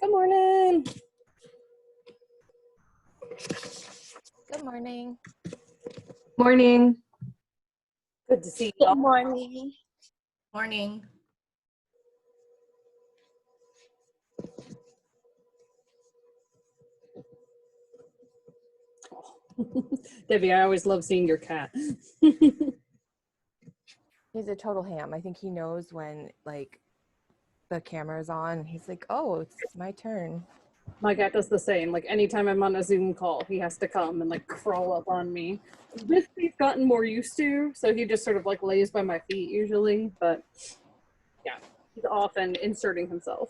Good morning. Good morning. Morning. Good to see you Good all. morning. Morning. Debbie, I always love seeing your cat. He's a total ham. I think he knows when like the camera's on and he's like, oh, it's my turn. My cat does the same. Like anytime I'm on a Zoom call, he has to come and like crawl up on me. This he's gotten more used to, so he just sort of like lays by my feet usually. But yeah, he's often inserting himself.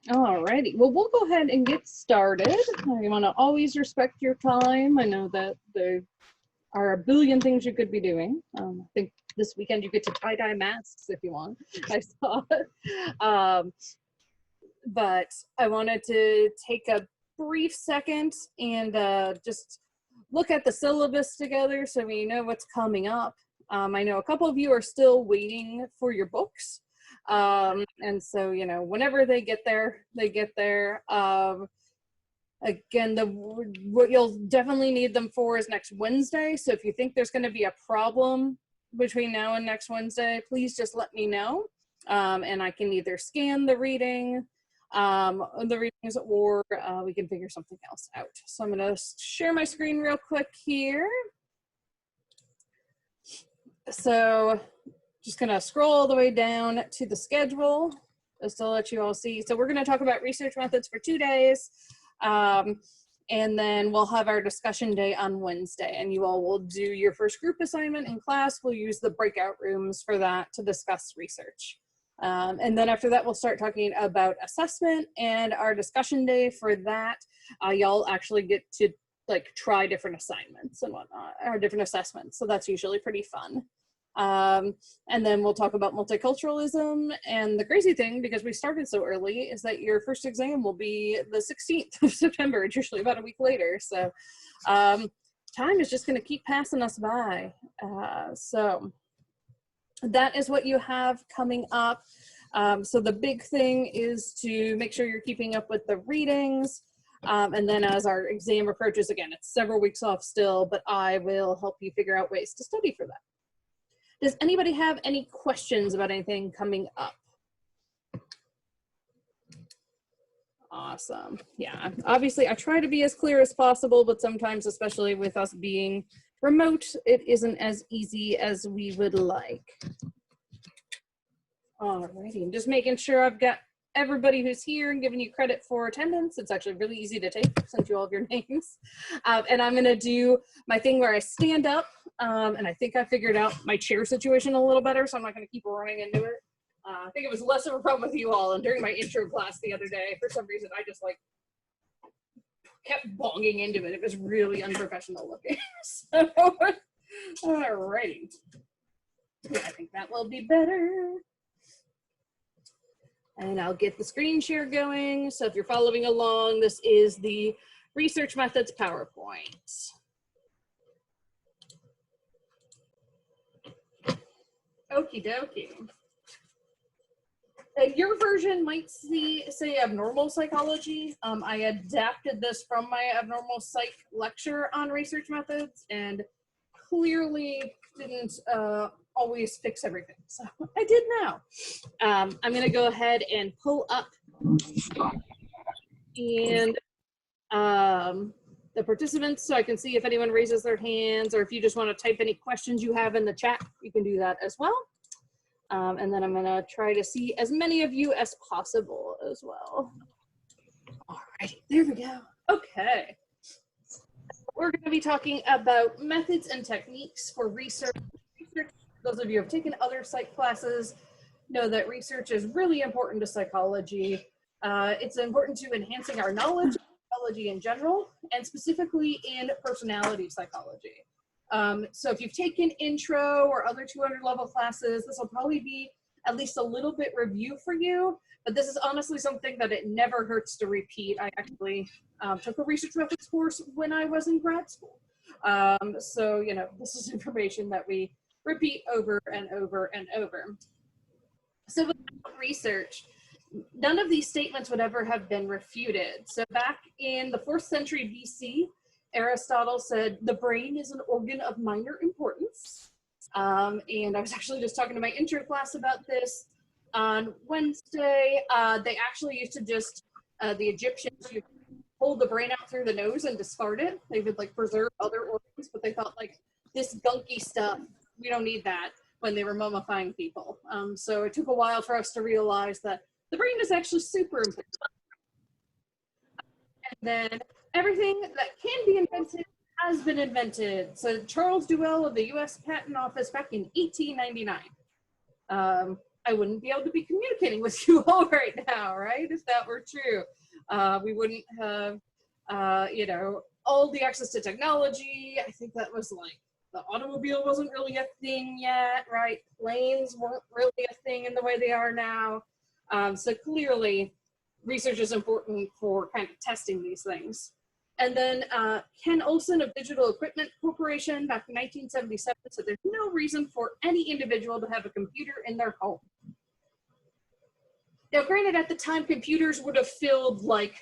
Alrighty, well, we'll go ahead and get started. You want to always respect your time. I know that there are a billion things you could be doing. I think this weekend you get to tie-dye masks if you want. I saw it. But I wanted to take a brief second and just look at the syllabus together so we know what's coming up. I know a couple of you are still waiting for your books. And so, you know, whenever they get there, they get there. Again, what you'll definitely need them for is next Wednesday. So if you think there's going to be a problem between now and next Wednesday, please just let me know. And I can either scan the readings, or we can figure something else out. So I'm going to share my screen real quick here. So just going to scroll all the way down to the schedule just to let you all see. So we're going to talk about research methods for 2 days. And then we'll have our discussion day on Wednesday, and you all will do your first group assignment in class. We'll use the breakout rooms for that to discuss research. And then after that, we'll start talking about assessment, and our discussion day for that, y'all actually get to like try different assignments and whatnot, or different assessments. So that's usually pretty fun. And then we'll talk about multiculturalism. And the crazy thing, because we started so early, is that your first exam will be the 16th of September. It's usually about a week later. So time is just going to keep passing us by. So that is what you have coming up. So the big thing is to make sure you're keeping up with the readings. And then as our exam approaches, again, it's several weeks off still, but I will help you figure out ways to study for that. Does anybody have any questions about anything coming up? Awesome. Yeah, obviously I try to be as clear as possible, but sometimes, especially with us being remote, it isn't as easy as we would like. Alrighty, I'm just making sure I've got everybody who's here and giving you credit for attendance. It's actually really easy to take since you all have your names. And I'm gonna do my thing where I stand up, and I think I figured out my chair situation a little better, so I'm not gonna keep running into it. I think it was less of a problem with you all, and during my intro class the other day, for some reason, I just like kept bonging into it. It was really unprofessional looking. So, alrighty. I think that will be better. And I'll get the screen share going. So if you're following along, this is the Research Methods PowerPoint. Okie dokie. Your version might say abnormal psychology. I adapted this from my abnormal psych lecture on research methods and clearly didn't always fix everything. So I did now. I'm going to go ahead and pull up and the participants so I can see if anyone raises their hands, or if you just want to type any questions you have in the chat, you can do that as well. And then I'm gonna try to see as many of you as possible as well. All righty, there we go. Okay. We're going to be talking about methods and techniques for research. Those of you who have taken other psych classes know that research is really important to psychology. It's important to enhancing our knowledge of psychology in general, and specifically in personality psychology. So if you've taken intro or other 200 level classes, this will probably be at least a little bit review for you, but this is honestly something that it never hurts to repeat. I actually took a research methods course when I was in grad school. So, you know, this is information that we repeat over and over and over. So without research, none of these statements would ever have been refuted. So back in the 4th century BC, Aristotle said, the brain is an organ of minor importance. And I was actually just talking to my intro class about this on Wednesday. They actually used to just, the Egyptians, you pull the brain out through the nose and discard it. They would like preserve other organs, but they thought like this gunky stuff, we don't need that when they were mummifying people. So it took a while for us to realize that the brain is actually super important. And then everything that can be invented has been invented. So Charles Duell of the US Patent Office back in 1899. I wouldn't be able to be communicating with you all right now, right? If that were true. We wouldn't have, you know, all the access to technology. I think that was like, the automobile wasn't really a thing yet, right? Planes weren't really a thing in the way they are now. So clearly, research is important for kind of testing these things. And then Ken Olsen of Digital Equipment Corporation back in 1977 said there's no reason for any individual to have a computer in their home. Now, granted, at the time, computers would have filled like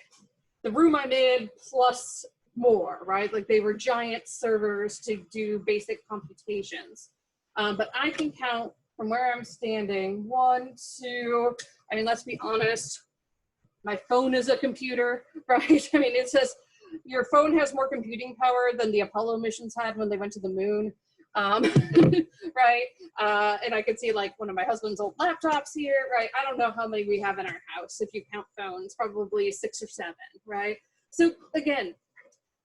the room I'm in plus more, right? Like they were giant servers to do basic computations. But I can count from where I'm standing, 1, 2, I mean, let's be honest, my phone is a computer, right? I mean, it says your phone has more computing power than the Apollo missions had when they went to the moon, right? And I could see like one of my husband's old laptops here, right? I don't know how many we have in our house if you count phones, probably 6 or 7, right? So again,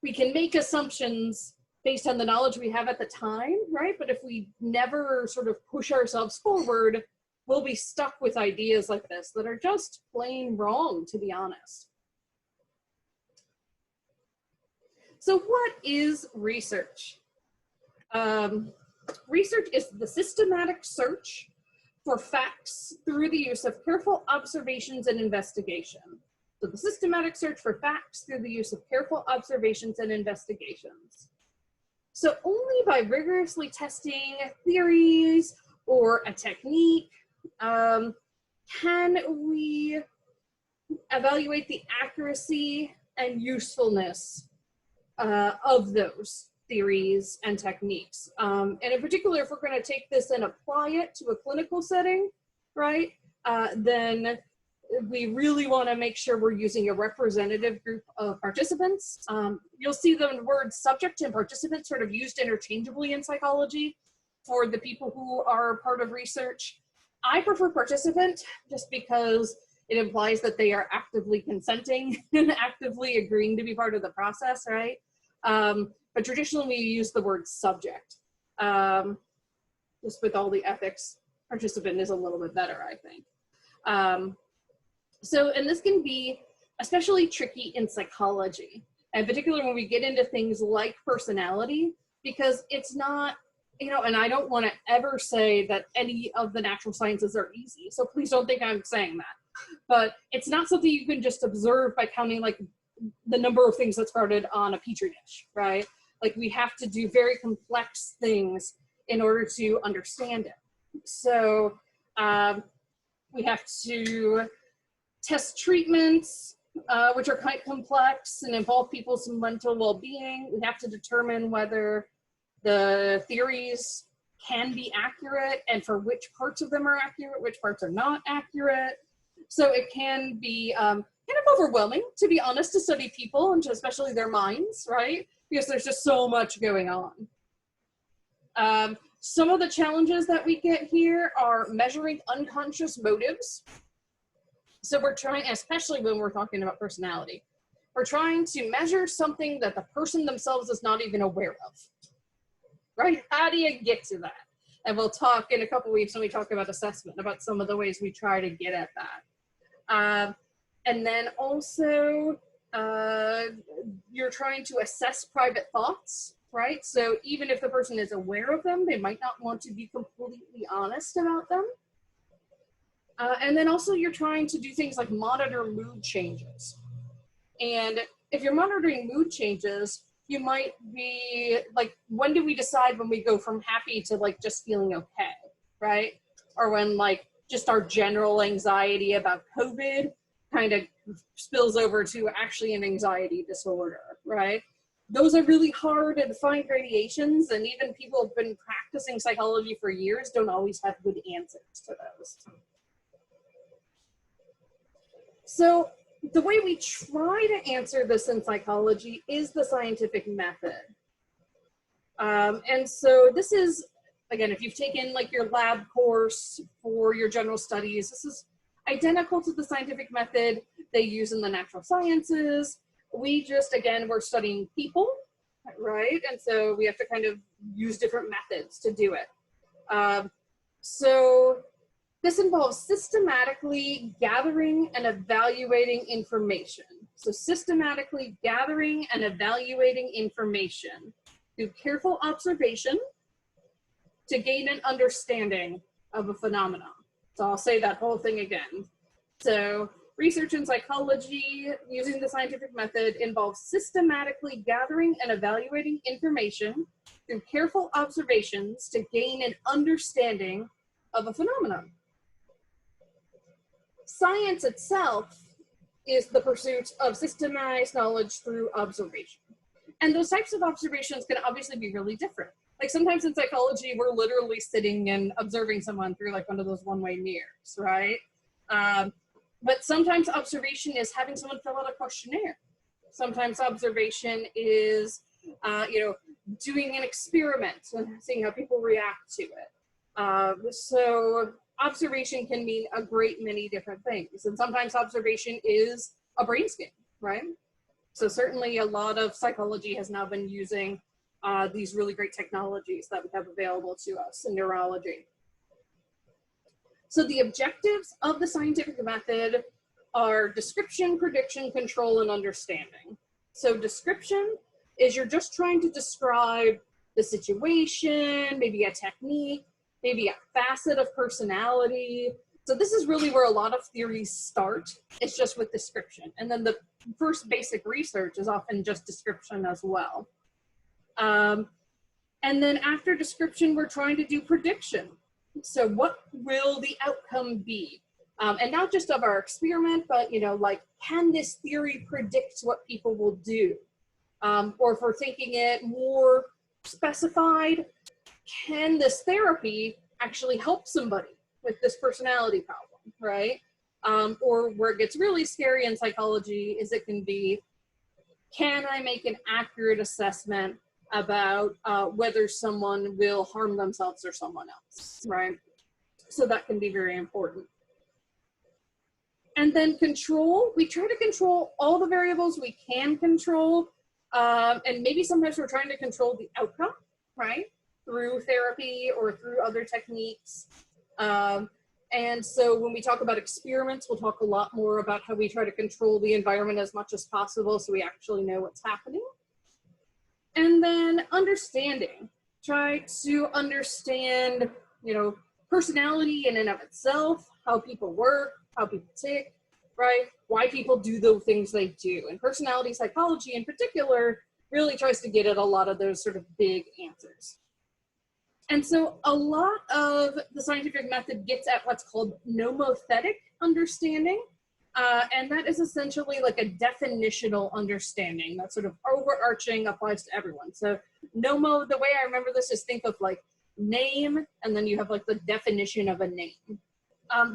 we can make assumptions based on the knowledge we have at the time, right? But if we never sort of push ourselves forward, we'll be stuck with ideas like this that are just plain wrong, to be honest. So what is research? Research is the systematic search for facts through the use of careful observations and investigation. So the systematic search for facts through the use of careful observations and investigations. So only by rigorously testing theories or a technique can we evaluate the accuracy and usefulness of those theories and techniques. And in particular, if we're going to take this and apply it to a clinical setting, right, then we really want to make sure we're using a representative group of participants. You'll see the words subject and participant sort of used interchangeably in psychology for the people who are part of research. I prefer participant just because it implies that they are actively consenting and actively agreeing to be part of the process, right? But traditionally we use the word subject. Just with all the ethics, participant is a little bit better, I think. And this can be especially tricky in psychology, and particularly when we get into things like personality, because it's not, you know, and I don't want to ever say that any of the natural sciences are easy, so please don't think I'm saying that. But it's not something you can just observe by counting like the number of things that sprouted on a petri dish, right? Like we have to do very complex things in order to understand it. So we have to test treatments, which are quite complex and involve people's mental well-being. We have to determine whether the theories can be accurate and for which parts of them are accurate, which parts are not accurate. So it can be kind of overwhelming, to be honest, to study people and especially their minds, right? Because there's just so much going on. Some of the challenges that we get here are measuring unconscious motives. So we're trying, especially when we're talking about personality, we're trying to measure something that the person themselves is not even aware of, right? How do you get to that? And we'll talk in a couple weeks when we talk about assessment, about some of the ways we try to get at that. And then also, you're trying to assess private thoughts, right? So even if the person is aware of them, they might not want to be completely honest about them. And then also you're trying to do things like monitor mood changes. And if you're monitoring mood changes, you might be like, when do we decide when we go from happy to like just feeling okay, right? Or when like just our general anxiety about COVID kind of spills over to actually an anxiety disorder, right? Those are really hard to define gradations, and even people who've been practicing psychology for years don't always have good answers to those. So the way we try to answer this in psychology is the scientific method. And so this is, again, if you've taken like your lab course for your general studies, this is identical to the scientific method they use in the natural sciences. We just, again, we're studying people, right? And so we have to kind of use different methods to do it. So this involves systematically gathering and evaluating information. So systematically gathering and evaluating information through careful observation to gain an understanding of a phenomenon. So I'll say that whole thing again. So research in psychology using the scientific method involves systematically gathering and evaluating information through careful observations to gain an understanding of a phenomenon. Science itself is the pursuit of systemized knowledge through observation. And those types of observations can obviously be really different. Like sometimes in psychology, we're literally sitting and observing someone through like one of those one-way mirrors, right? But sometimes observation is having someone fill out a questionnaire. Sometimes observation is, doing an experiment and seeing how people react to it. So observation can mean a great many different things. And sometimes observation is a brain scan, right? So certainly a lot of psychology has now been using these really great technologies that we have available to us in neurology. So the objectives of the scientific method are description, prediction, control, and understanding. So description is you're just trying to describe the situation, maybe a technique, maybe a facet of personality. So this is really where a lot of theories start. It's just with description. And then the first basic research is often just description as well. And then after description, we're trying to do prediction. So what will the outcome be? And not just of our experiment, but, like, can this theory predict what people will do? Or if we're thinking it more specified, can this therapy actually help somebody with this personality problem, right? Or where it gets really scary in psychology is it can be, can I make an accurate assessment about whether someone will harm themselves or someone else, right? So that can be very important. And then control, we try to control all the variables we can control. And maybe sometimes we're trying to control the outcome, right? Through therapy or through other techniques. And so when we talk about experiments, we'll talk a lot more about how we try to control the environment as much as possible so we actually know what's happening. And then understanding, try to understand, personality in and of itself, how people work, how people tick, right? Why people do the things they do. And personality psychology in particular really tries to get at a lot of those sort of big answers. And so a lot of the scientific method gets at what's called nomothetic understanding. And that is essentially like a definitional understanding that sort of overarching applies to everyone. So nomo, the way I remember this is think of like name, and then you have like the definition of a name.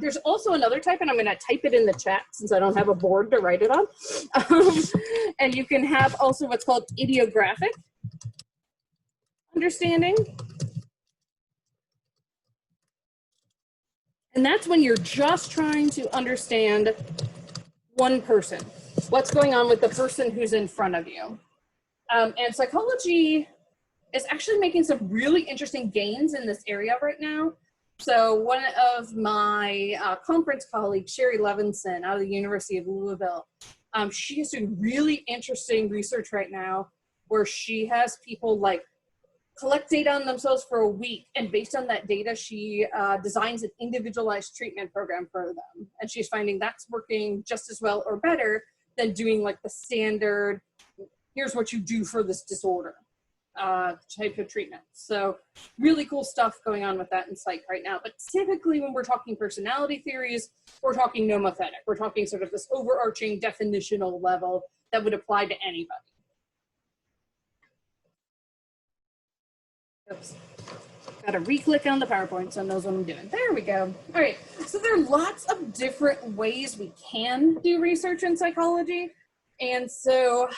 There's also another type, and I'm going to type it in the chat since I don't have a board to write it on. And you can have also what's called idiographic understanding. And that's when you're just trying to understand one person, what's going on with the person who's in front of you. And psychology is actually making some really interesting gains in this area right now. So one of my conference colleagues, Sherry Levinson out of the University of Louisville, she is doing really interesting research right now where she has people like collect data on themselves for a week, and based on that data, she designs an individualized treatment program for them. And she's finding that's working just as well or better than doing like the standard, here's what you do for this disorder type of treatment. So really cool stuff going on with that in psych right now. But typically when we're talking personality theories, we're talking nomothetic. We're talking sort of this overarching definitional level that would apply to anybody. Oops. Got to re-click on the PowerPoint so it knows what I'm doing. There we go. All right, so there are lots of different ways we can do research in psychology. And so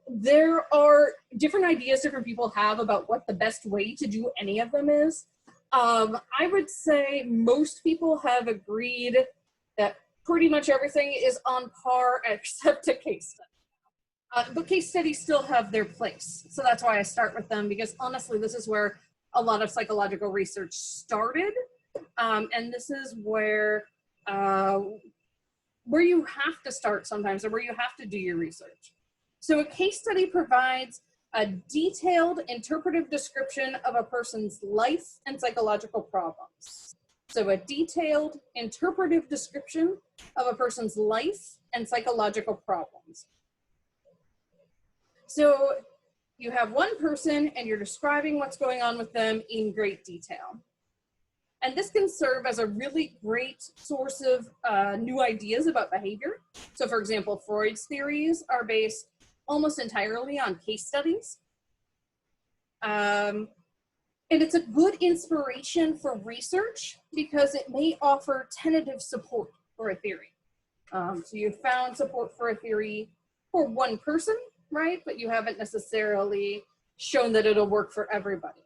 there are different ideas different people have about what the best way to do any of them is. I would say most people have agreed that pretty much everything is on par except a case study. But case studies still have their place. So that's why I start with them, because honestly, this is where a lot of psychological research started. And this is where you have to start sometimes, or where you have to do your research. So a case study provides a detailed interpretive description of a person's life and psychological problems. So a detailed interpretive description of a person's life and psychological problems. So you have one person and you're describing what's going on with them in great detail. And this can serve as a really great source of new ideas about behavior. So for example, Freud's theories are based almost entirely on case studies. And it's a good inspiration for research because it may offer tentative support for a theory. So you found support for a theory for one person, right? But you haven't necessarily shown that it'll work for everybody.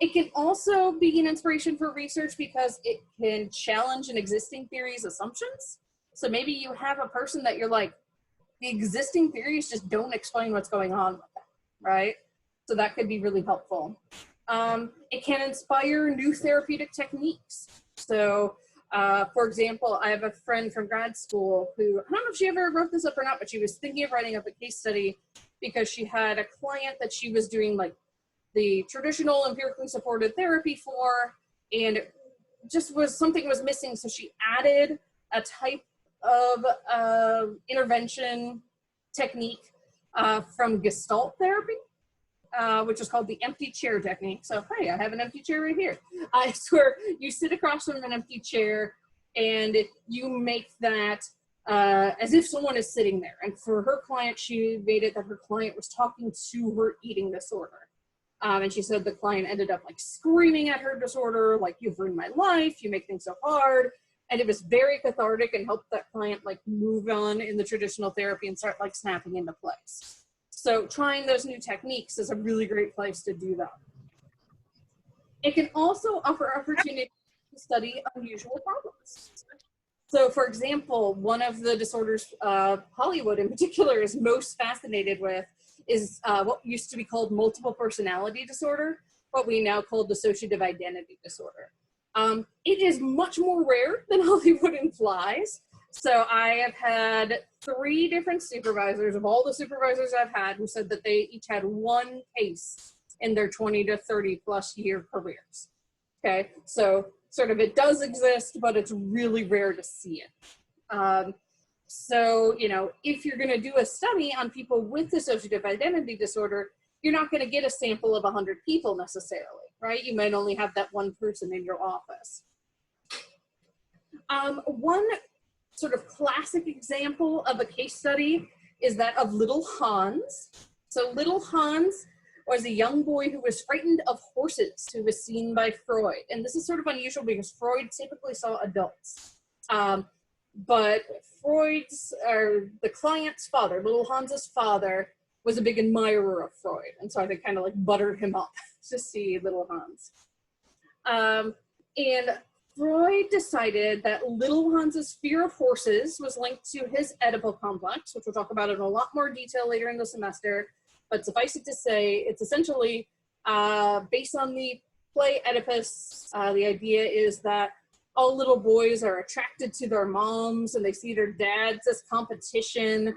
It can also be an inspiration for research because it can challenge an existing theory's assumptions. So maybe you have a person that you're like, the existing theories just don't explain what's going on with them, right? So that could be really helpful. It can inspire new therapeutic techniques. So for example, I have a friend from grad school who, I don't know if she ever wrote this up or not, but she was thinking of writing up a case study because she had a client that she was doing like the traditional empirically supported therapy for, and it just was something was missing. So she added a type of intervention technique from Gestalt therapy, which is called the empty chair technique. So, hey, I have an empty chair right here. It's where you sit across from an empty chair and you make that as if someone is sitting there. And for her client, she made it that her client was talking to her eating disorder. And she said the client ended up like screaming at her disorder, like, you've ruined my life, you make things so hard. And it was very cathartic and helped that client like move on in the traditional therapy and start like snapping into place. So trying those new techniques is a really great place to do that. It can also offer opportunity to study unusual problems. So for example, one of the disorders Hollywood in particular is most fascinated with is what used to be called multiple personality disorder, what we now call dissociative identity disorder. It is much more rare than Hollywood implies. So I have had 3 different supervisors of all the supervisors I've had who said that they each had one case in their 20 to 30 plus year careers. Okay, so sort of it does exist, but it's really rare to see it. So, you know, if you're going to do a study on people with dissociative identity disorder, you're not going to get a sample of 100 people necessarily, right? You might only have that one person in your office. One sort of classic example of a case study is that of Little Hans. So Little Hans was a young boy who was frightened of horses who was seen by Freud. And this is sort of unusual because Freud typically saw adults. But Freud's, or the client's father, little Hans's father, was a big admirer of Freud. And so they kind of like buttered him up to see little Hans. And Freud decided that little Hans's fear of horses was linked to his Oedipal complex, which we'll talk about in a lot more detail later in the semester. But suffice it to say, it's essentially based on the play Oedipus. The idea is that all little boys are attracted to their moms and they see their dads as competition.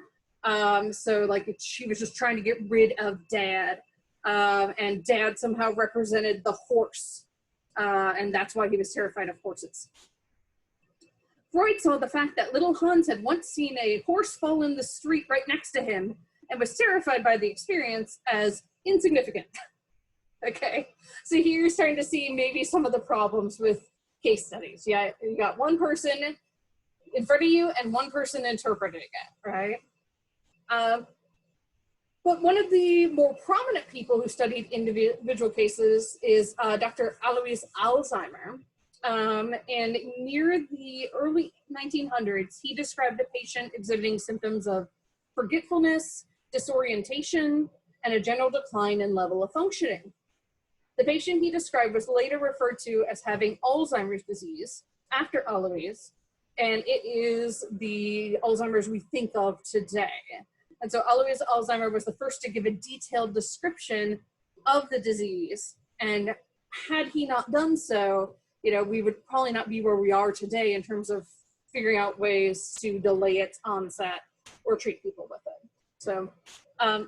So like she was just trying to get rid of dad. And dad somehow represented the horse. And that's why he was terrified of horses. Freud saw the fact that little Hans had once seen a horse fall in the street right next to him and was terrified by the experience as insignificant. Okay, so here you're starting to see maybe some of the problems with case studies. Yeah, you got one person in front of you and one person interpreting it, right? But one of the more prominent people who studied individual cases is Dr. Alois Alzheimer. And near the early 1900s, he described a patient exhibiting symptoms of forgetfulness, disorientation, and a general decline in level of functioning. The patient he described was later referred to as having Alzheimer's disease after Alois, and it is the Alzheimer's we think of today. And so Alois Alzheimer was the first to give a detailed description of the disease. And had he not done so, you know, we would probably not be where we are today in terms of figuring out ways to delay its onset or treat people with it. So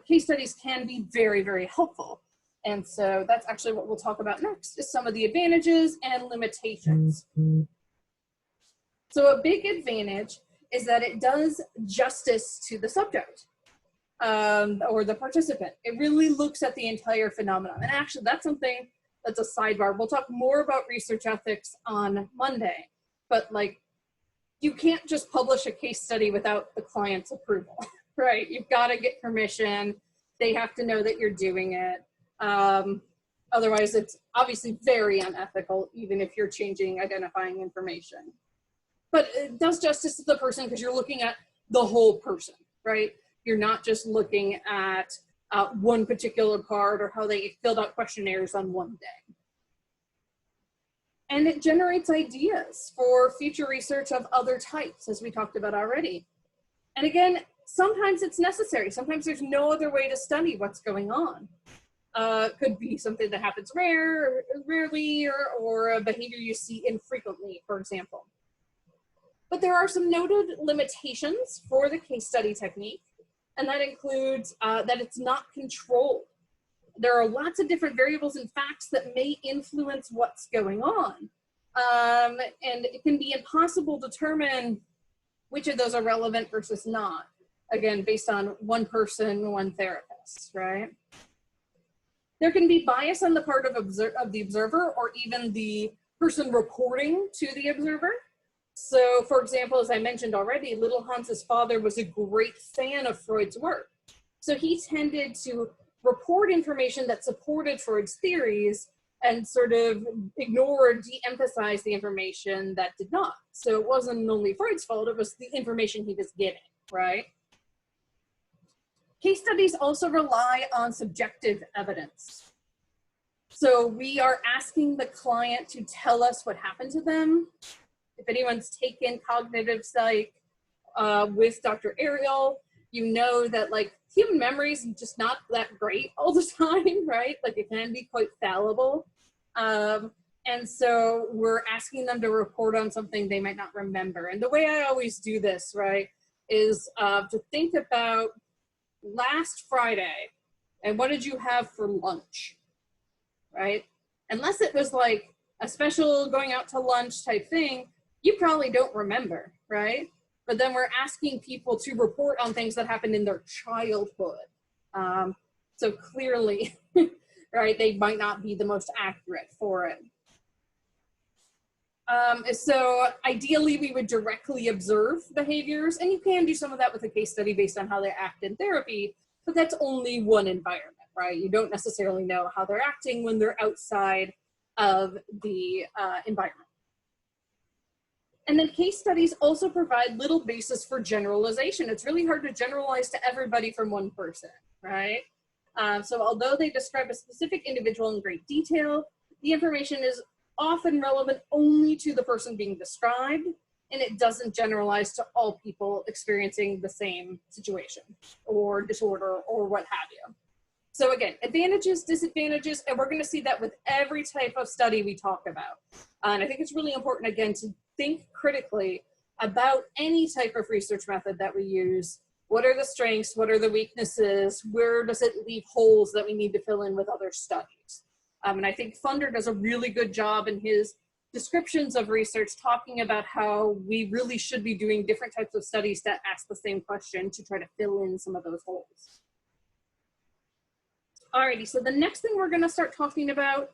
case studies can be very, very helpful. And so that's actually what we'll talk about next, is some of the advantages and limitations. So a big advantage is that it does justice to the subject. Or the participant. It really looks at the entire phenomenon. And actually that's something that's a sidebar. We'll talk more about research ethics on Monday, but like you can't just publish a case study without the client's approval, right? You've got to get permission. They have to know that you're doing it. Otherwise it's obviously very unethical, even if you're changing identifying information. But it does justice to the person because you're looking at the whole person, right? You're not just looking at one particular part or how they filled out questionnaires on one day. And it generates ideas for future research of other types, as we talked about already. And again, sometimes it's necessary. Sometimes there's no other way to study what's going on. Could be something that happens rarely, or a behavior you see infrequently, for example. But there are some noted limitations for the case study technique, and that includes that it's not controlled. There are lots of different variables and facts that may influence what's going on. And it can be impossible to determine which of those are relevant versus not. Again, based on one person, one therapist, right? There can be bias on the part of the observer or even the person reporting to the observer. So for example, as I mentioned already, little Hans's father was a great fan of Freud's work. So he tended to report information that supported Freud's theories and sort of ignore or de-emphasize the information that did not. So it wasn't only Freud's fault, it was the information he was getting, right? Case studies also rely on subjective evidence. So we are asking the client to tell us what happened to them. If anyone's taken cognitive psych with Dr. Ariel, you know that like human memory is just not that great all the time, right? Like it can be quite fallible. And so we're asking them to report on something they might not remember. And the way I always do this, right, is to think about last Friday and what did you have for lunch, right? Unless it was like a special going out to lunch type thing, you probably don't remember, right? But then we're asking people to report on things that happened in their childhood. So clearly, right, they might not be the most accurate for it. So ideally we would directly observe behaviors, and you can do some of that with a case study based on how they act in therapy, but that's only one environment, right? You don't necessarily know how they're acting when they're outside of the environment. And then case studies also provide little basis for generalization. It's really hard to generalize to everybody from one person, right? So although they describe a specific individual in great detail, the information is often relevant only to the person being described, and it doesn't generalize to all people experiencing the same situation or disorder or what have you. So again, advantages, disadvantages, and we're going to see that with every type of study we talk about. And I think it's really important, again, to think critically about any type of research method that we use. What are the strengths? What are the weaknesses? Where does it leave holes that we need to fill in with other studies? And I think Funder does a really good job in his descriptions of research talking about how we really should be doing different types of studies that ask the same question to try to fill in some of those holes. Alrighty, so the next thing we're going to start talking about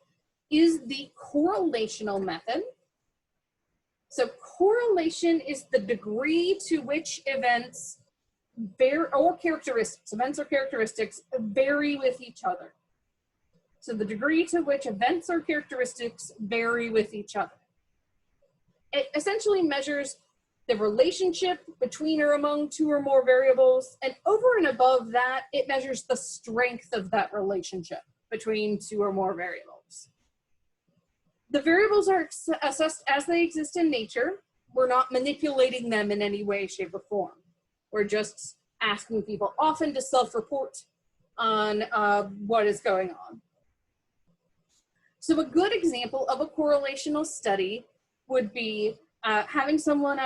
is the correlational method. So correlation is the degree to which events or characteristics vary with each other. So the degree to which events or characteristics vary with each other. It essentially measures the relationship between or among two or more variables, and over and above that, it measures the strength of that relationship between two or more variables. The variables are assessed as they exist in nature. We're not manipulating them in any way, shape, or form. We're just asking people often to self-report on what is going on. So a good example of a correlational study would be having someone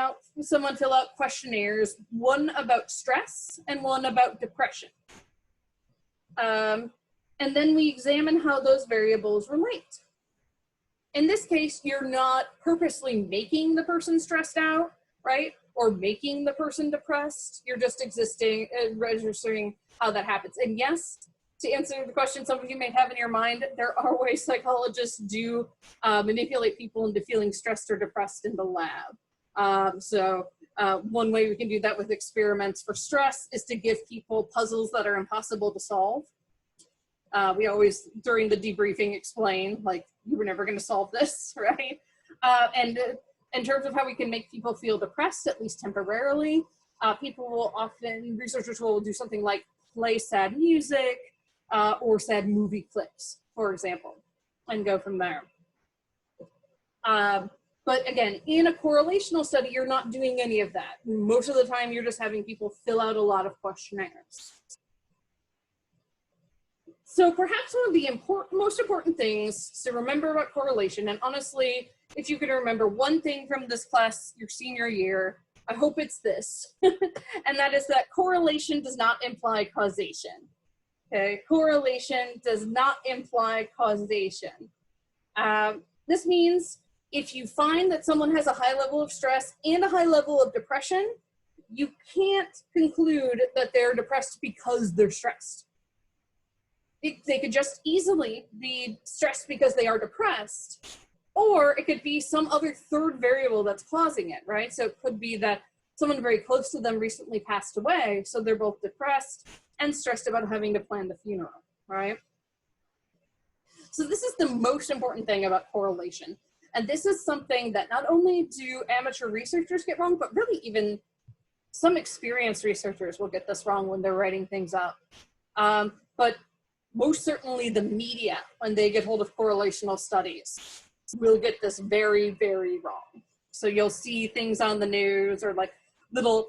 fill out questionnaires, one about stress and one about depression. And then we examine how those variables relate. In this case, you're not purposely making the person stressed out, right? Or making the person depressed. You're just registering how that happens. And yes, to answer the question some of you may have in your mind, there are ways psychologists do manipulate people into feeling stressed or depressed in the lab. One way we can do that with experiments for stress is to give people puzzles that are impossible to solve. We always, during the debriefing, explain, like, you were never going to solve this, right? And in terms of how we can make people feel depressed, at least temporarily, researchers will do something like play sad music or sad movie clips, for example, and go from there. But again, in a correlational study, you're not doing any of that. Most of the time, you're just having people fill out a lot of questionnaires. So perhaps one of the most important things to remember about correlation, and honestly, if you can remember one thing from this class your senior year, I hope it's this, and that is that correlation does not imply causation. Okay, correlation does not imply causation. This means if you find that someone has a high level of stress and a high level of depression, you can't conclude that they're depressed because they're stressed. They could just easily be stressed because they are depressed, or it could be some other third variable that's causing it, right? So it could be that someone very close to them recently passed away, so they're both depressed and stressed about having to plan the funeral, right? So this is the most important thing about correlation. And this is something that not only do amateur researchers get wrong, but really even some experienced researchers will get this wrong when they're writing things up. But most certainly the media, when they get hold of correlational studies, will get this very, very wrong. So you'll see things on the news or like little,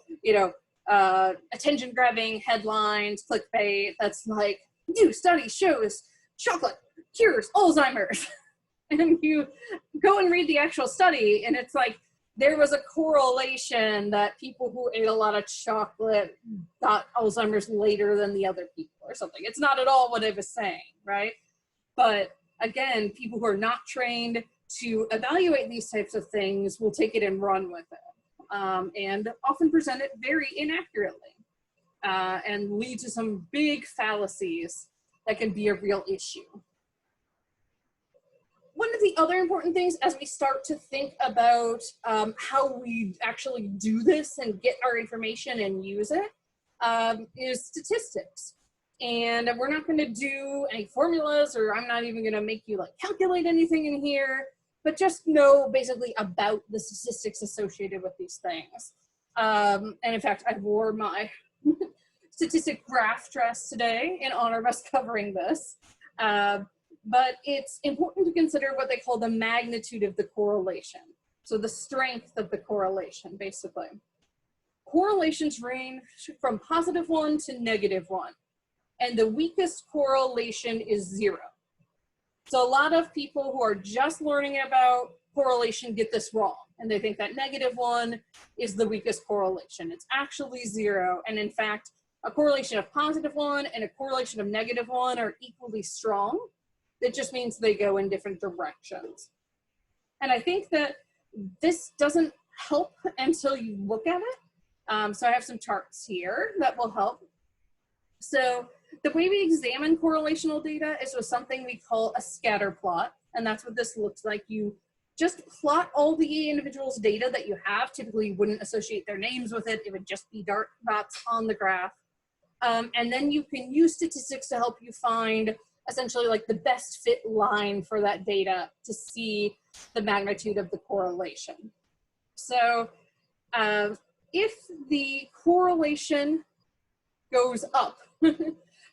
attention grabbing headlines, clickbait, that's like, new study shows chocolate cures Alzheimer's. And you go and read the actual study and it's like, there was a correlation that people who ate a lot of chocolate got Alzheimer's later than the other people or something. It's not at all what it was saying, right? But again, people who are not trained to evaluate these types of things will take it and run with it, and often present it very inaccurately and lead to some big fallacies that can be a real issue. One of the other important things as we start to think about how we actually do this and get our information and use it is statistics. And we're not going to do any formulas, or I'm not even going to make you like calculate anything in here, but just know basically about the statistics associated with these things. And in fact, I wore my statistic graph dress today in honor of us covering this. But it's important to consider what they call the magnitude of the correlation. So the strength of the correlation, basically. Correlations range from +1 to -1. And the weakest correlation is 0. So a lot of people who are just learning about correlation get this wrong. And they think that -1 is the weakest correlation. It's actually 0. And in fact, a correlation of +1 and a correlation of -1 are equally strong. It just means they go in different directions. And I think that this doesn't help until you look at it. So I have some charts here that will help. So the way we examine correlational data is with something we call a scatter plot. And that's what this looks like. You just plot all the individuals' data that you have. Typically, you wouldn't associate their names with it. It would just be dark dots on the graph. And then you can use statistics to help you find essentially like the best fit line for that data to see the magnitude of the correlation. So if the correlation goes up,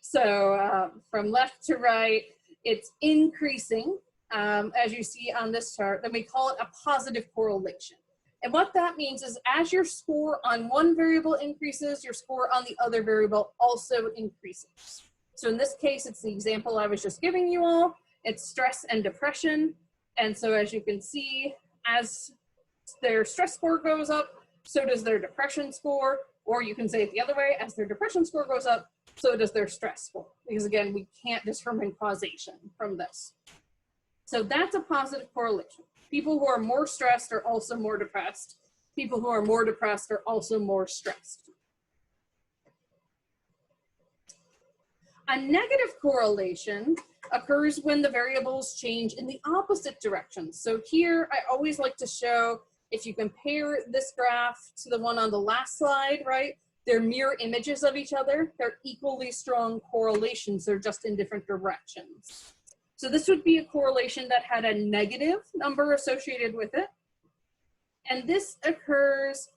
so from left to right, it's increasing, as you see on this chart, then we call it a positive correlation. And what that means is as your score on one variable increases, your score on the other variable also increases. So in this case, it's the example I was just giving you all. It's stress and depression. And so as you can see, as their stress score goes up, so does their depression score. Or you can say it the other way, as their depression score goes up, so does their stress score. Because again, we can't determine causation from this. So that's a positive correlation. People who are more stressed are also more depressed. People who are more depressed are also more stressed. A negative correlation occurs when the variables change in the opposite direction. So here, I always like to show, if you compare this graph to the one on the last slide, right? They're mirror images of each other. They're equally strong correlations. They're just in different directions. So this would be a correlation that had a negative number associated with it. And this occurs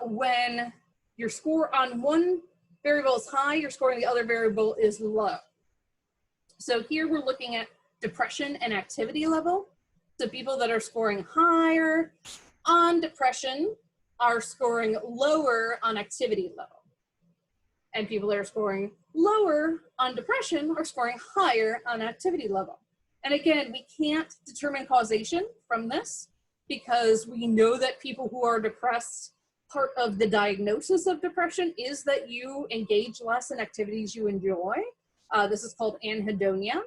when your score on one variable is high, your score on the other variable is low. So here we're looking at depression and activity level. So people that are scoring higher on depression are scoring lower on activity level. And people that are scoring lower on depression are scoring higher on activity level. And again, we can't determine causation from this because we know that people who are depressed, part of the diagnosis of depression is that you engage less in activities you enjoy. This is called anhedonia.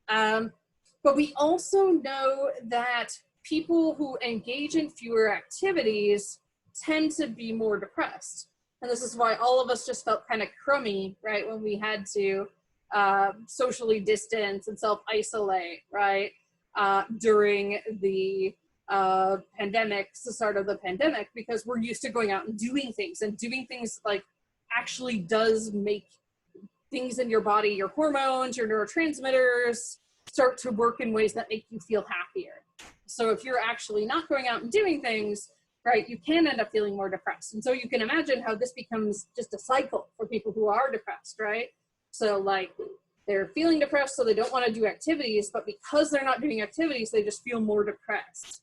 But we also know that people who engage in fewer activities tend to be more depressed. And this is why all of us just felt kind of crummy, right, when we had to socially distance and self-isolate, right, during the pandemic, the start of the pandemic, because we're used to going out and doing things, and doing things like actually does make things in your body, your hormones, your neurotransmitters, start to work in ways that make you feel happier. So if you're actually not going out and doing things, right, you can end up feeling more depressed. And so you can imagine how this becomes just a cycle for people who are depressed, right? So like they're feeling depressed, so they don't want to do activities, but because they're not doing activities, they just feel more depressed.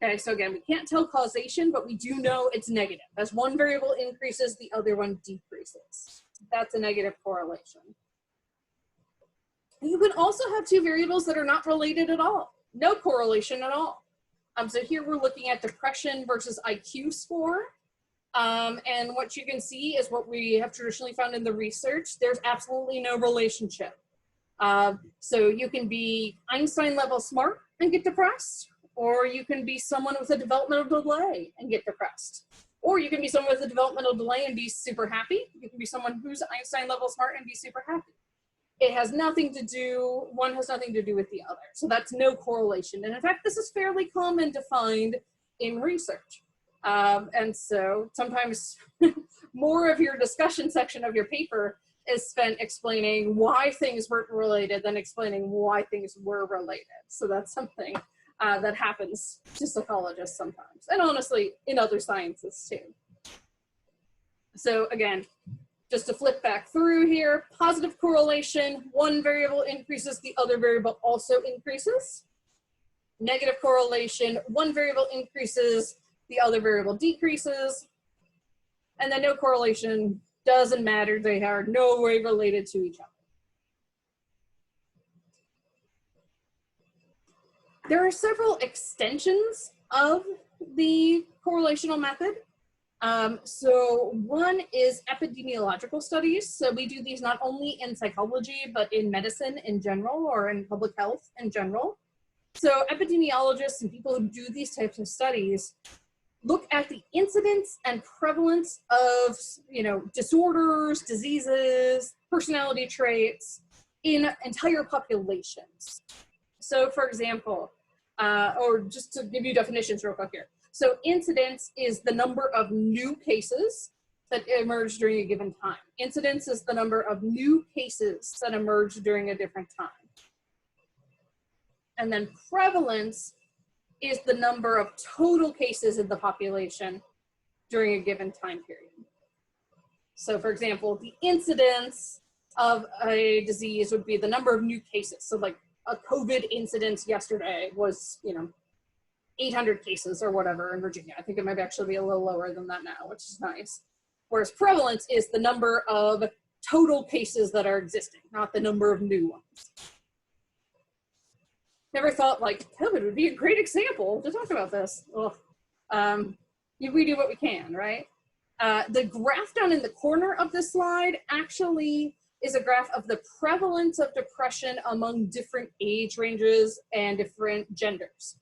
Okay, so again, we can't tell causation, but we do know it's negative. As one variable increases, the other one decreases. That's a negative correlation. You can also have two variables that are not related at all. No correlation at all. So here we're looking at depression versus IQ score. And what you can see is what we have traditionally found in the research. There's absolutely no relationship. So you can be Einstein level smart and get depressed, or you can be someone with a developmental delay and get depressed. Or you can be someone with a developmental delay and be super happy. You can be someone who's Einstein level smart and be super happy. It has nothing to do, one has nothing to do with the other. So that's no correlation. And in fact, this is fairly common to find in research. And so sometimes more of your discussion section of your paper is spent explaining why things weren't related than explaining why things were related. So that's something that happens to psychologists sometimes, and honestly in other sciences too. So again, just to flip back through here, positive correlation, one variable increases, the other variable also increases. Negative correlation, one variable increases, the other variable decreases. And then no correlation, doesn't matter, they are no way related to each other. There are several extensions of the correlational method. So one is epidemiological studies. So we do these not only in psychology, but in medicine in general, or in public health in general. So epidemiologists and people who do these types of studies look at the incidence and prevalence of, disorders, diseases, personality traits in entire populations. So for example, or just to give you definitions real quick here. So incidence is the number of new cases that emerge during a given time. Incidence is the number of new cases that emerge during a different time. And then prevalence is the number of total cases in the population during a given time period. So for example, the incidence of a disease would be the number of new cases. So like a COVID incidence yesterday was, 800 cases or whatever in Virginia. I think it might actually be a little lower than that now, which is nice. Whereas prevalence is the number of total cases that are existing, not the number of new ones. Never thought like COVID would be a great example to talk about this. We do what we can, right? The graph down in the corner of this slide actually is a graph of the prevalence of depression among different age ranges and different genders.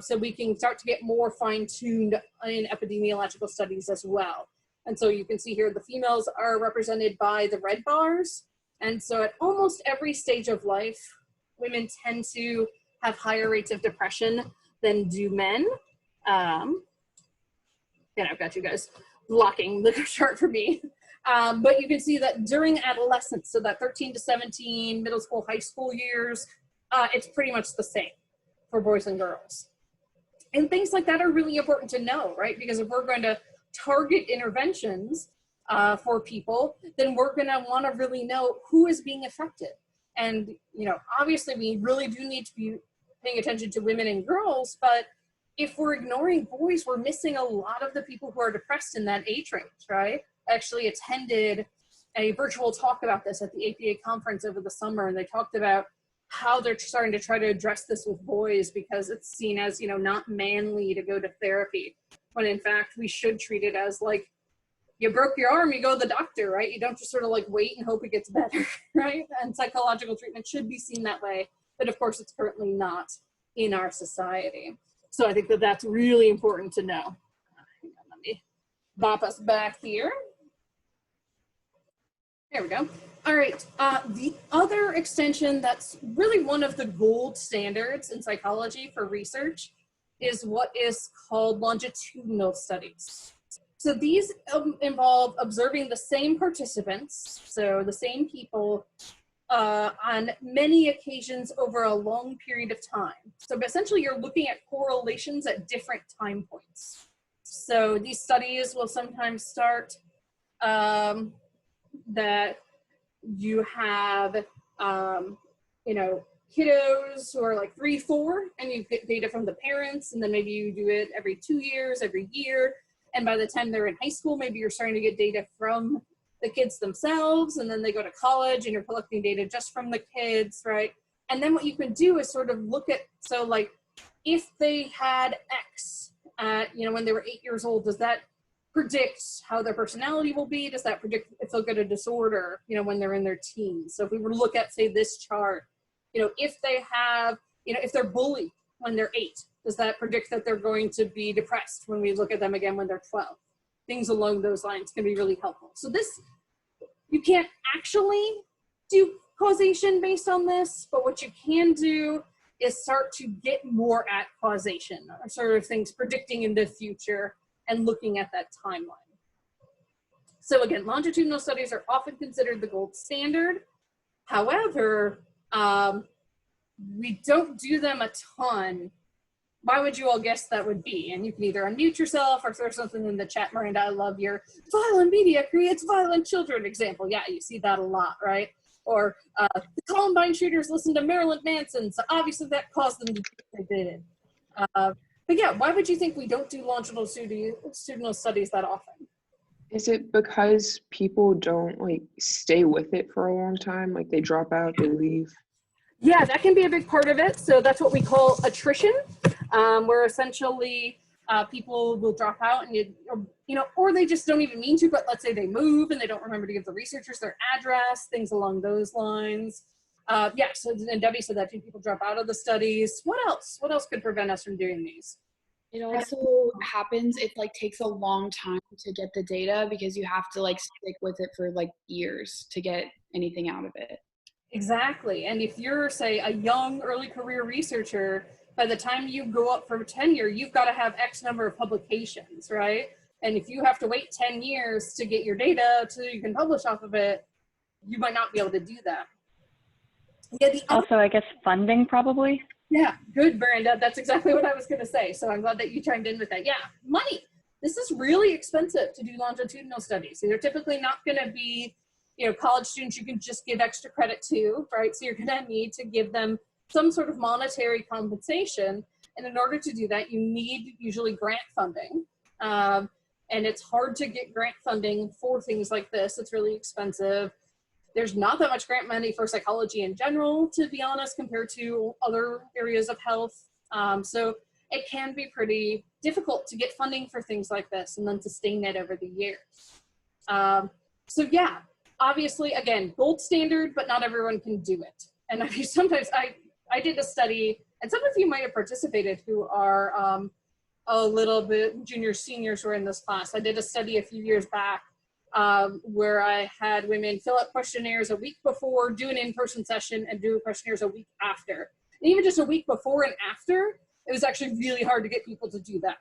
So we can start to get more fine-tuned in epidemiological studies as well. And so you can see here the females are represented by the red bars. And so at almost every stage of life, women tend to have higher rates of depression than do men. And I've got you guys blocking the chart for me. But you can see that during adolescence, so that 13 to 17, middle school, high school years, it's pretty much the same for boys and girls. And things like that are really important to know, right? Because if we're going to target interventions for people, then we're gonna wanna really know who is being affected. And, obviously we really do need to be paying attention to women and girls, but if we're ignoring boys, we're missing a lot of the people who are depressed in that age range, right? I actually attended a virtual talk about this at the APA conference over the summer, and they talked about how they're starting to try to address this with boys because it's seen as, not manly to go to therapy, when in fact we should treat it as like, you broke your arm, you go to the doctor, right? You don't just sort of like wait and hope it gets better, right? And psychological treatment should be seen that way, but of course it's currently not in our society. So I think that that's really important to know. Hang on, let me bop us back here. There we go. All right, the other extension that's really one of the gold standards in psychology for research is what is called longitudinal studies. So these involve observing the same participants, so the same people, on many occasions over a long period of time. So essentially you're looking at correlations at different time points. So these studies will sometimes start that you have, kiddos who are like 3, 4, and you get data from the parents, and then maybe you do it every 2 years, every year. And by the time they're in high school, maybe you're starting to get data from the kids themselves, and then they go to college and you're collecting data just from the kids, right? And then what you can do is sort of look at, so like if they had X, when they were 8 years old, does that predict how their personality will be? Does that predict if they'll get a disorder, when they're in their teens? So if we were to look at, say, this chart, if they have, if they're bullied when they're 8, does that predict that they're going to be depressed when we look at them again when they're 12? Things along those lines can be really helpful. So this, you can't actually do causation based on this, but what you can do is start to get more at causation, or sort of things predicting in the future and looking at that timeline. So again, longitudinal studies are often considered the gold standard. However, we don't do them a ton. Why would you all guess that would be? And you can either unmute yourself or throw something in the chat. Miranda, I love your violent media creates violent children example. Yeah, you see that a lot, right? Or the Columbine shooters listened to Marilyn Manson, so obviously that caused them to do what they did. But yeah, why would you think we don't do longitudinal studies that often? Is it because people don't like stay with it for a long time? Like they drop out, they leave? Yeah, that can be a big part of it. So that's what we call attrition, where essentially people will drop out and or they just don't even mean to, but let's say they move and they don't remember to give the researchers their address, things along those lines. Yeah, so and Debbie said that people drop out of the studies. What else? What else could prevent us from doing these? It also happens, it like takes a long time to get the data because you have to like stick with it for like years to get anything out of it. Exactly. And if you're, say, a young early career researcher, by the time you go up for tenure, you've got to have X number of publications, right? And if you have to wait 10 years to get your data so you can publish off of it, you might not be able to do that. Yeah, also, I guess funding probably. Yeah, good, Miranda. That's exactly what I was going to say. So I'm glad that you chimed in with that. Yeah, money. This is really expensive to do longitudinal studies. They're typically not going to be, college students you can just give extra credit to, right? So you're going to need to give them some sort of monetary compensation. And in order to do that, you need usually grant funding. And it's hard to get grant funding for things like this. It's really expensive. There's not that much grant money for psychology in general, to be honest, compared to other areas of health. So it can be pretty difficult to get funding for things like this and then sustain it over the years. So yeah, obviously, again, gold standard, but not everyone can do it. And I mean, sometimes I did a study, and some of you might have participated who are a little bit juniors, seniors who are in this class. I did a study a few years back where I had women fill out questionnaires a week before, do an in-person session, and do questionnaires a week after. And even just a week before and after, it was actually really hard to get people to do that.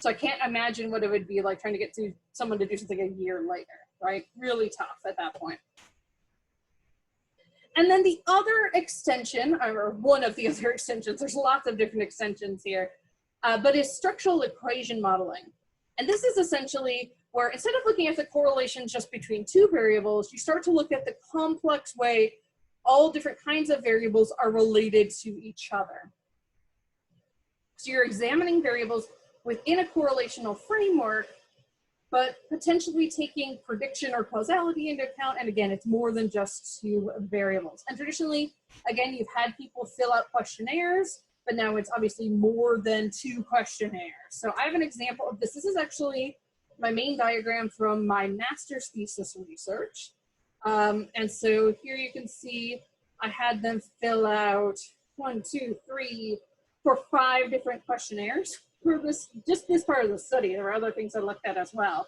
So I can't imagine what it would be like trying to get someone to do something a year later, right? Really tough at that point. And then the other extension, or one of the other extensions, there's lots of different extensions here, but is structural equation modeling. And this is essentially where instead of looking at the correlations just between two variables, you start to look at the complex way all different kinds of variables are related to each other. So you're examining variables within a correlational framework, but potentially taking prediction or causality into account. And again, it's more than just two variables. And traditionally, again, you've had people fill out questionnaires, but now it's obviously more than two questionnaires. So I have an example of this. This is actually my main diagram from my master's thesis research. And so here you can see I had them fill out 1, 2, 3, 4, 5 different questionnaires for this, just this part of the study. There were other things I looked at as well.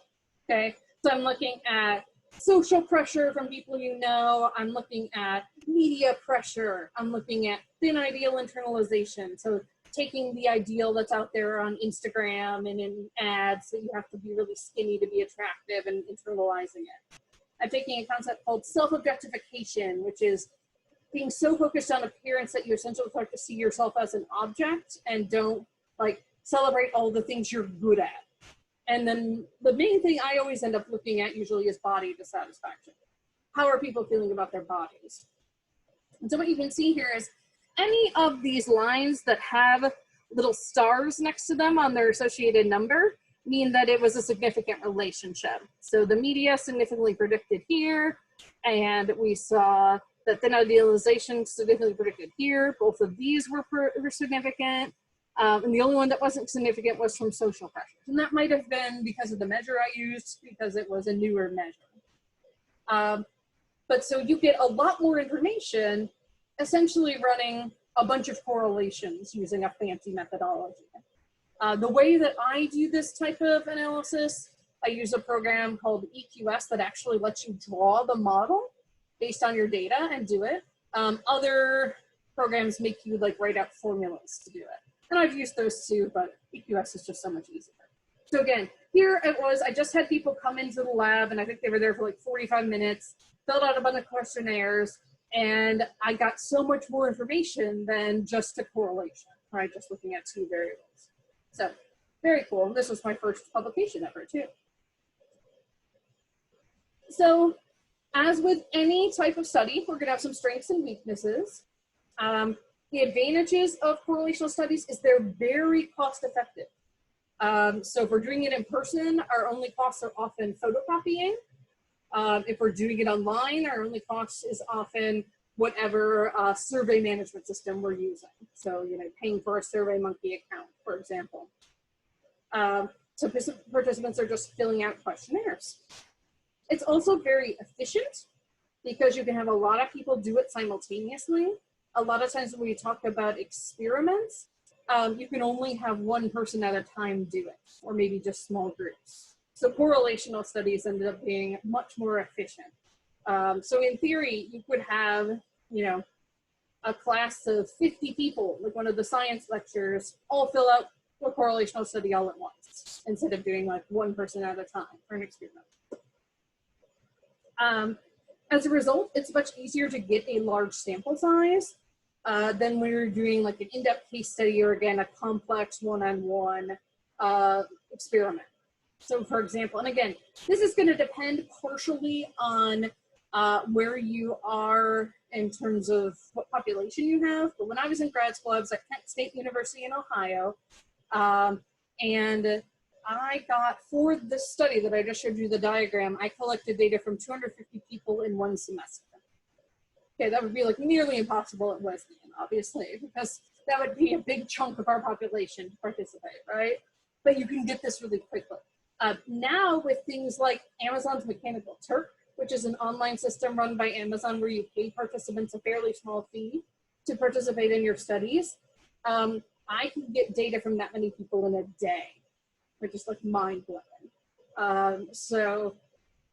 Okay, so I'm looking at social pressure from people you know. I'm looking at media pressure. I'm looking at thin ideal internalization. So taking the ideal that's out there on Instagram and in ads that you have to be really skinny to be attractive and internalizing it. I'm taking a concept called self-objectification, which is being so focused on appearance that you essentially start to see yourself as an object and don't like celebrate all the things you're good at. And then the main thing I always end up looking at usually is body dissatisfaction. How are people feeling about their bodies? And so what you can see here is any of these lines that have little stars next to them on their associated number mean that it was a significant relationship. So the media significantly predicted here, and we saw that thin idealization significantly predicted here. Both of these were significant. And the only one that wasn't significant was from social pressures. And that might have been because of the measure I used, because it was a newer measure. But so you get a lot more information essentially running a bunch of correlations using a fancy methodology. The way that I do this type of analysis, I use a program called EQS that actually lets you draw the model based on your data and do it. Other programs make you like write out formulas to do it. And I've used those too, but EQS is just so much easier. So again, here it was, I just had people come into the lab and I think they were there for like 45 minutes, filled out a bunch of questionnaires, and I got so much more information than just a correlation, right? Just looking at two variables. So very cool. This was my first publication ever too. So as with any type of study, we're gonna have some strengths and weaknesses. The advantages of correlational studies is they're very cost effective. So if we're doing it in person, our only costs are often photocopying. If we're doing it online, our only cost is often whatever survey management system we're using. So, you know, paying for a SurveyMonkey account, for example. So participants are just filling out questionnaires. It's also very efficient because you can have a lot of people do it simultaneously. A lot of times when we talk about experiments, you can only have one person at a time do it, or maybe just small groups. So correlational studies ended up being much more efficient. So in theory, you could have, you know, a class of 50 people, like one of the science lectures, all fill out a correlational study all at once, instead of doing like one person at a time for an experiment. As a result, it's much easier to get a large sample size than when you're doing like an in-depth case study or again, a complex one-on-one experiment. So for example, and again, this is going to depend partially on where you are in terms of what population you have. But when I was in grad school, I was at Kent State University in Ohio. And I got, for this study that I just showed you the diagram, I collected data from 250 people in one semester. Okay, that would be like nearly impossible at Wesleyan, obviously, because that would be a big chunk of our population to participate, right? But you can get this really quickly. Now with things like Amazon's Mechanical Turk, which is an online system run by Amazon where you pay participants a fairly small fee to participate in your studies, I can get data from that many people in a day, which is like mind-blowing. So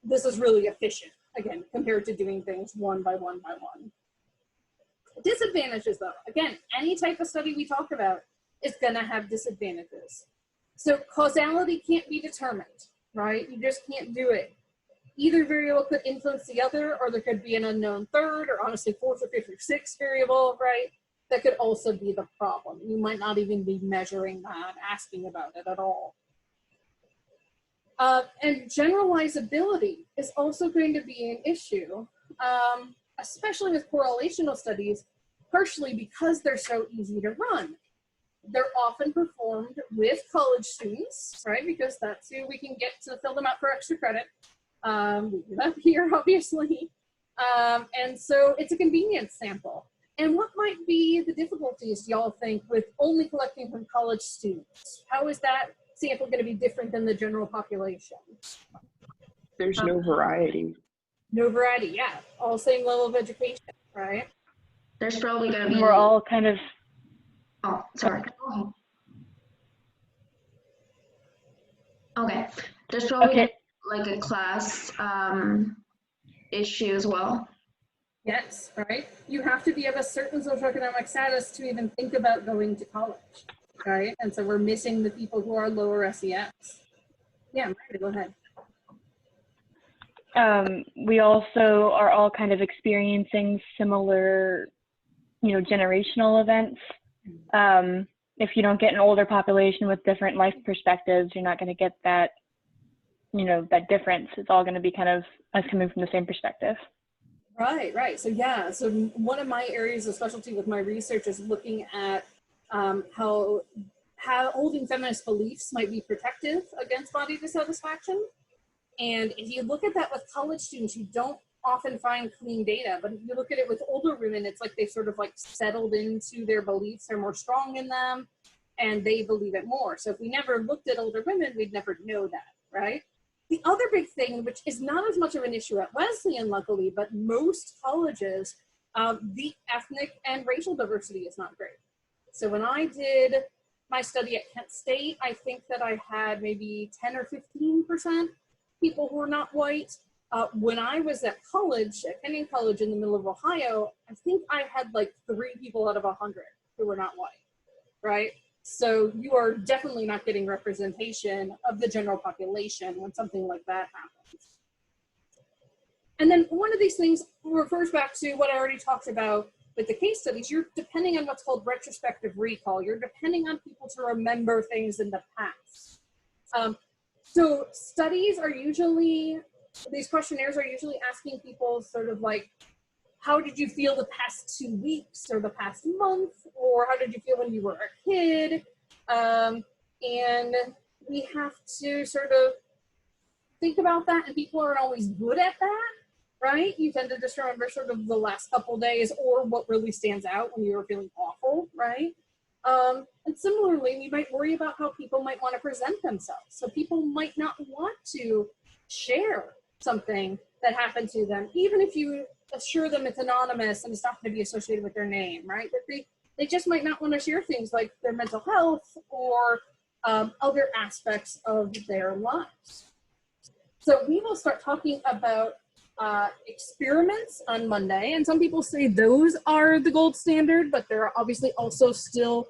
this is really efficient, again, compared to doing things one by one by one. Disadvantages though, again, any type of study we talk about is gonna have disadvantages. So causality can't be determined, right? You just can't do it. Either variable could influence the other, or there could be an unknown third, or honestly fourth or fifth or sixth variable, right? That could also be the problem. You might not even be measuring that, asking about it at all. And generalizability is also going to be an issue, especially with correlational studies, partially because they're so easy to run. They're often performed with college students, right? Because that's who we can get to fill them out for extra credit. We do that here, obviously. And so it's a convenience sample. And what might be the difficulties, do y'all think, with only collecting from college students? How is that sample going to be different than the general population? There's no variety. No variety, yeah. All same level of education, right? There's probably going to be. We're all kind of, Oh, sorry. Go ahead. Okay. There's probably okay, like a class issue as well. Yes, right? You have to be of a certain socioeconomic status to even think about going to college, right? And so we're missing the people who are lower SES. Yeah, Maria, go ahead. we also are all kind of experiencing similar, you know, generational events. If you don't get an older population with different life perspectives, you're not going to get that, you know, that difference. It's all going to be kind of us coming from the same perspective. Right, right. So yeah, so one of my areas of specialty with my research is looking at how holding feminist beliefs might be protective against body dissatisfaction. And if you look at that with college students, you don't often find clean data, but if you look at it with older women, it's like they sort of like settled into their beliefs, they're more strong in them, and they believe it more. So if we never looked at older women, we'd never know that, right? The other big thing, which is not as much of an issue at Wesleyan, luckily, but most colleges, the ethnic and racial diversity is not great. So when I did my study at Kent State, I think that I had maybe 10 or 15% people who were not white. When I was at college, at Kenyon College in the middle of Ohio, I think I had like 3 people out of 100 who were not white, right? So you are definitely not getting representation of the general population when something like that happens. And then one of these things refers back to what I already talked about with the case studies. You're depending on what's called retrospective recall. You're depending on people to remember things in the past. So studies are usually, these questionnaires are usually asking people sort of like, how did you feel the past 2 weeks or the past month? Or how did you feel when you were a kid? And we have to sort of think about that, and people aren't always good at that, right? You tend to just remember sort of the last couple days or what really stands out when you were feeling awful, right? And similarly, we might worry about how people might want to present themselves. So people might not want to share something that happened to them, even if you assure them it's anonymous and it's not going to be associated with their name, right? But they just might not want to share things like their mental health or other aspects of their lives. So we will start talking about experiments on Monday, and some people say those are the gold standard, but there are obviously also still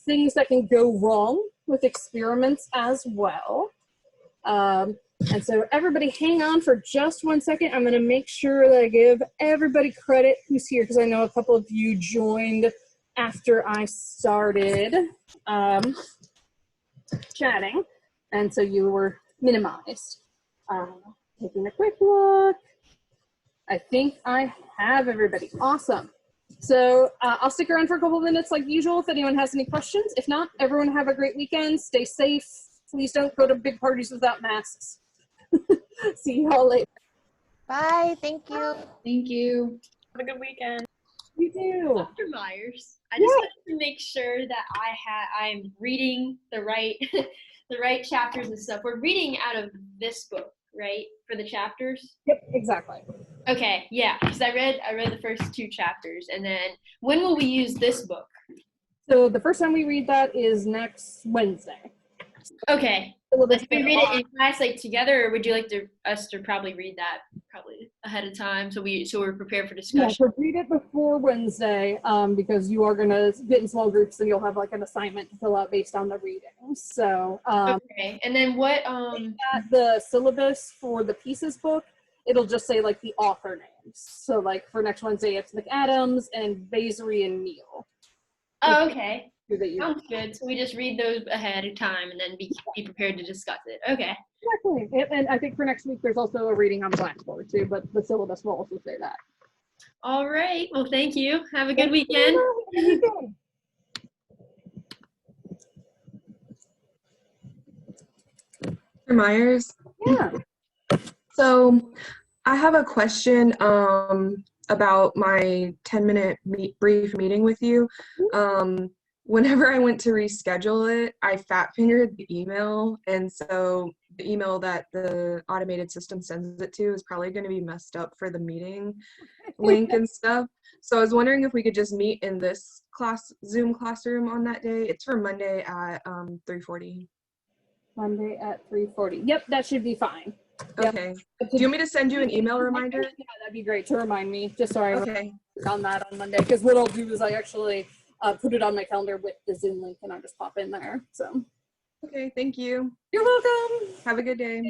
things that can go wrong with experiments as well. And so everybody hang on for just 1 second. I'm going to make sure that I give everybody credit who's here, because I know a couple of you joined after I started chatting, and so you were minimized. Taking a quick look. I think I have everybody. Awesome. So I'll stick around for a couple of minutes like usual if anyone has any questions. If not, everyone have a great weekend. Stay safe. Please don't go to big parties without masks. See y'all later. Bye. Thank you. Thank you. Have a good weekend. You too. Dr. Myers, I just wanted to make sure that I'm reading the right the right chapters and stuff. We're reading out of this book, right? For the chapters? Yep, exactly. Okay, yeah, because I read the first 2 chapters, and then when will we use this book? So the first time we read that is next Wednesday. Okay. Like, we read it in class like together, or would you like us to probably read that probably ahead of time so we're prepared for discussion? Yeah, so read it before Wednesday because you are going to get in small groups and you'll have like an assignment to fill out based on the reading. So okay, and then what? The syllabus for the Pieces book, it'll just say like the author names. So like for next Wednesday, it's McAdams and Vasari and Neal. Oh, okay. That Sounds good. So we just read those ahead of time and then be prepared to discuss it. Okay. Exactly. And I think for next week, there's also a reading on Blackboard too, but the syllabus will also say that. All right. Well, thank you. Have a good weekend. Dr. Myers. Yeah. So I have a question about my 10-minute brief meeting with you. Whenever I went to reschedule it, I fat fingered the email, and so the email that the automated system sends it to is probably going to be messed up for the meeting link and stuff. So I was wondering if we could just meet in this Zoom classroom on that day. It's for Monday at 3:40. Monday at 3:40. Yep, that should be fine. Yep. Okay. Do you want me to send you an email reminder? Yeah, that'd be great to remind me, just so I Okay. on that on Monday. Because what I'll do is I actually put it on my calendar with the Zoom link, and I'll just pop in there. So. Okay. Thank you. You're welcome. Have a good day.